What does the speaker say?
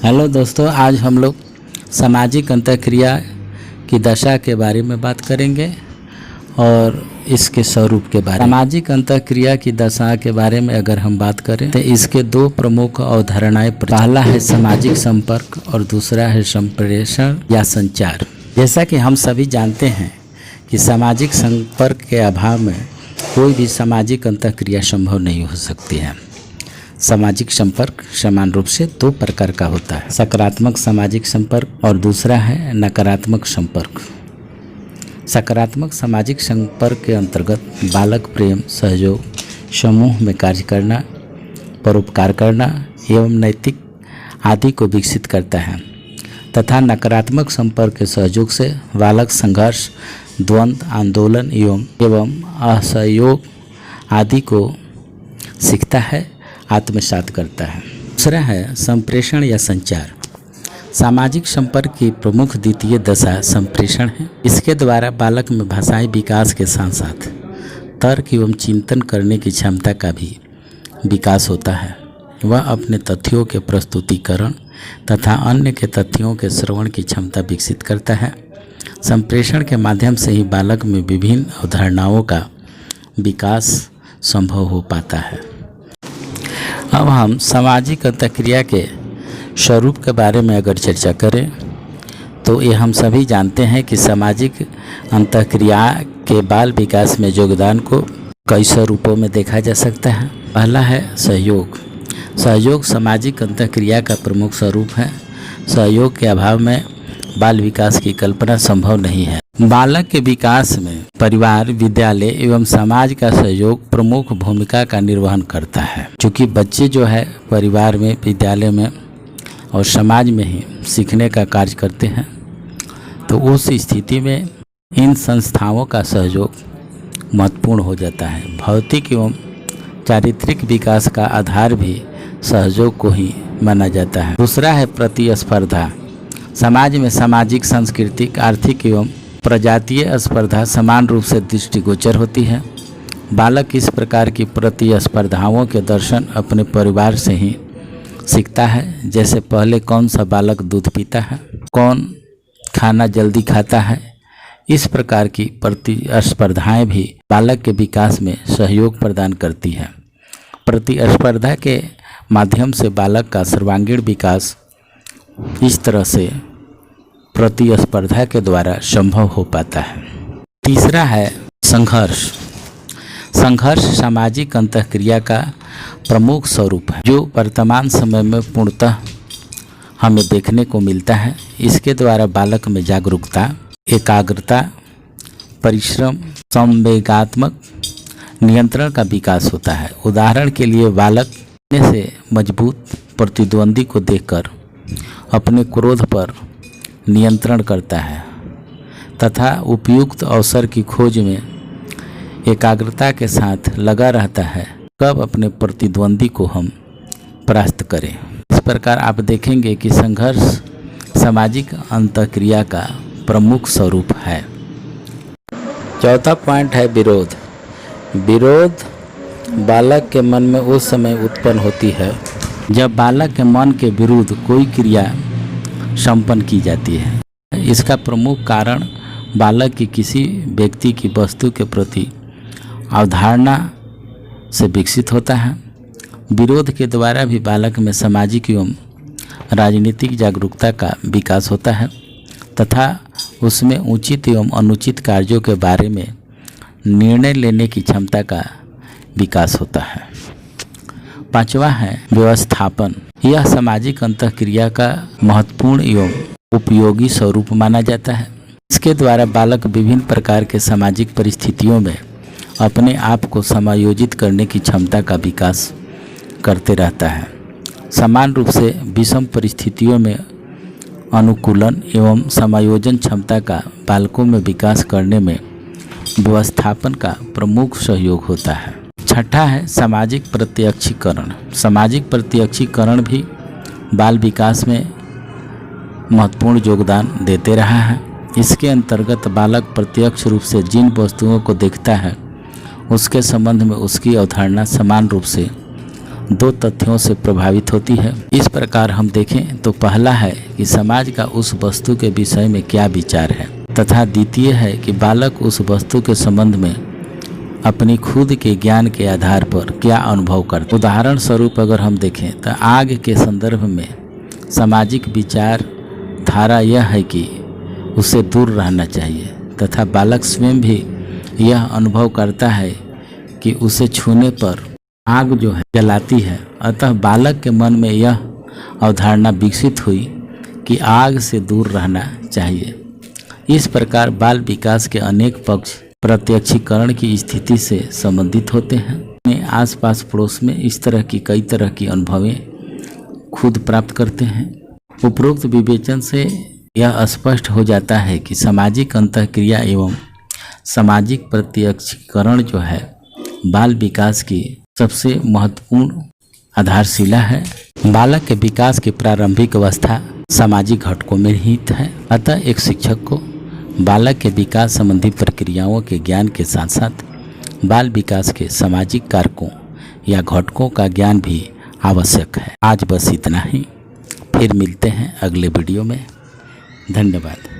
Hello दोस्तों, आज हम लोग सामाजिक अंतःक्रिया की दशा के बारे में बात करेंगे और इसके स्वरूप के बारे में। सामाजिक अंतःक्रिया की दशा के बारे में अगर हम बात करें तो इसके दो प्रमुख अवधारणाएं। पहला है सामाजिक संपर्क और दूसरा है संप्रेषण या संचार। जैसा कि हम सभी जानते हैं कि सामाजिक संपर्क के अभाव में कोई भी सामाजिक अंतःक्रिया संभव नहीं हो सकती है। सामाजिक संपर्क समान रूप से दो प्रकार का होता है, सकारात्मक सामाजिक संपर्क और दूसरा है नकारात्मक संपर्क। सकारात्मक सामाजिक संपर्क के अंतर्गत बालक प्रेम, सहयोग, समूह में कार्य करना, परोपकार करना एवं नैतिक आदि को विकसित करता है तथा नकारात्मक संपर्क के सहयोग से बालक संघर्ष, द्वंद्व, आंदोलन एवं असहयोग आदि को सीखता है, आत्मसात करता है। दूसरा है संप्रेषण या संचार। सामाजिक संपर्क की प्रमुख द्वितीय दशा संप्रेषण है। इसके द्वारा बालक में भाषाई विकास के साथ साथ तर्क एवं चिंतन करने की क्षमता का भी विकास होता है। वह अपने तथ्यों के प्रस्तुतिकरण तथा अन्य के तथ्यों के श्रवण की क्षमता विकसित करता है। संप्रेषण के माध्यम से ही बालक में विभिन्न अवधारणाओं का विकास संभव हो पाता है। अब हम सामाजिक अंतःक्रिया के स्वरूप के बारे में अगर चर्चा करें तो ये हम सभी जानते हैं कि सामाजिक अंतःक्रिया के बाल विकास में योगदान को कई स्वरूपों में देखा जा सकता है। पहला है सहयोग। सहयोग सामाजिक अंतःक्रिया का प्रमुख स्वरूप है। सहयोग के अभाव में बाल विकास की कल्पना संभव नहीं है। बालक के विकास में परिवार, विद्यालय एवं समाज का सहयोग प्रमुख भूमिका का निर्वहन करता है। क्योंकि बच्चे जो है परिवार में, विद्यालय में और समाज में ही सीखने का कार्य करते हैं, तो उस स्थिति में इन संस्थाओं का सहयोग महत्वपूर्ण हो जाता है। भौतिक एवं चारित्रिक विकास का आधार भी सहयोग को ही माना जाता है। दूसरा है प्रतिस्पर्धा। समाज में सामाजिक, सांस्कृतिक, आर्थिक एवं प्रजातीय स्पर्धा समान रूप से दृष्टिगोचर होती है। बालक इस प्रकार की प्रतिस्पर्धाओं के दर्शन अपने परिवार से ही सीखता है। जैसे पहले कौन सा बालक दूध पीता है, कौन खाना जल्दी खाता है। इस प्रकार की प्रतिस्पर्धाएं भी बालक के विकास में सहयोग प्रदान करती है। प्रतिस्पर्धा के माध्यम से बालक का सर्वांगीण विकास इस तरह से प्रतिस्पर्धा के द्वारा संभव हो पाता है। तीसरा है संघर्ष। संघर्ष सामाजिक अंतःक्रिया का प्रमुख स्वरूप है, जो वर्तमान समय में पूर्णतः हमें देखने को मिलता है। इसके द्वारा बालक में जागरूकता, एकाग्रता, परिश्रम, संवेगात्मक नियंत्रण का विकास होता है। उदाहरण के लिए बालक से मजबूत प्रतिद्वंदी को देखकर अपने क्रोध पर नियंत्रण करता है तथा उपयुक्त अवसर की खोज में एकाग्रता के साथ लगा रहता है, कब अपने प्रतिद्वंदी को हम परास्त करें। इस प्रकार आप देखेंगे कि संघर्ष सामाजिक अंतःक्रिया का प्रमुख स्वरूप है। चौथा पॉइंट है विरोध। विरोध बालक के मन में उस समय उत्पन्न होती है जब बालक के मन के विरुद्ध कोई क्रिया संपन्न की जाती है। इसका प्रमुख कारण बालक की किसी व्यक्ति की वस्तु के प्रति अवधारणा से विकसित होता है। विरोध के द्वारा भी बालक में सामाजिक एवं राजनीतिक जागरूकता का विकास होता है तथा उसमें उचित एवं अनुचित कार्यों के बारे में निर्णय लेने की क्षमता का विकास होता है। पांचवा है व्यवस्थापन। यह सामाजिक अंतःक्रिया का महत्वपूर्ण एवं उपयोगी स्वरूप माना जाता है। इसके द्वारा बालक विभिन्न प्रकार के सामाजिक परिस्थितियों में अपने आप को समायोजित करने की क्षमता का विकास करते रहता है। समान रूप से विषम परिस्थितियों में अनुकूलन एवं समायोजन क्षमता का बालकों में विकास करने में व्यवस्थापन का प्रमुख सहयोग होता है। छठा है सामाजिक प्रत्यक्षीकरण। सामाजिक प्रत्यक्षीकरण भी बाल विकास में महत्वपूर्ण योगदान देते रहा है। इसके अंतर्गत बालक प्रत्यक्ष रूप से जिन वस्तुओं को देखता है उसके संबंध में उसकी अवधारणा समान रूप से दो तथ्यों से प्रभावित होती है। इस प्रकार हम देखें तो पहला है कि समाज का उस वस्तु के विषय में क्या विचार है, तथा द्वितीय है कि बालक उस वस्तु के संबंध में अपनी खुद के ज्ञान के आधार पर क्या अनुभव करता है। उदाहरण स्वरूप अगर हम देखें तो आग के संदर्भ में सामाजिक विचार धारा यह है कि उसे दूर रहना चाहिए, तथा बालक स्वयं भी यह अनुभव करता है कि उसे छूने पर आग जो है जलाती है। अतः बालक के मन में यह अवधारणा विकसित हुई कि आग से दूर रहना चाहिए। इस प्रकार बाल विकास के अनेक पक्ष प्रत्यक्षीकरण की स्थिति से संबंधित होते हैं। अपने आसपास पड़ोस में इस तरह की कई तरह की अनुभवें खुद प्राप्त करते हैं। उपरोक्त विवेचन से यह स्पष्ट हो जाता है कि सामाजिक अंतःक्रिया एवं सामाजिक प्रत्यक्षीकरण जो है बाल विकास की सबसे महत्वपूर्ण आधारशिला है। बालक के विकास की प्रारंभिक अवस्था सामाजिक घटकों में निहित है। अतः एक शिक्षक को बालक के विकास संबंधी प्रक्रियाओं के ज्ञान के साथ साथ बाल विकास के सामाजिक कारकों या घटकों का ज्ञान भी आवश्यक है। आज बस इतना ही, फिर मिलते हैं अगले वीडियो में। धन्यवाद।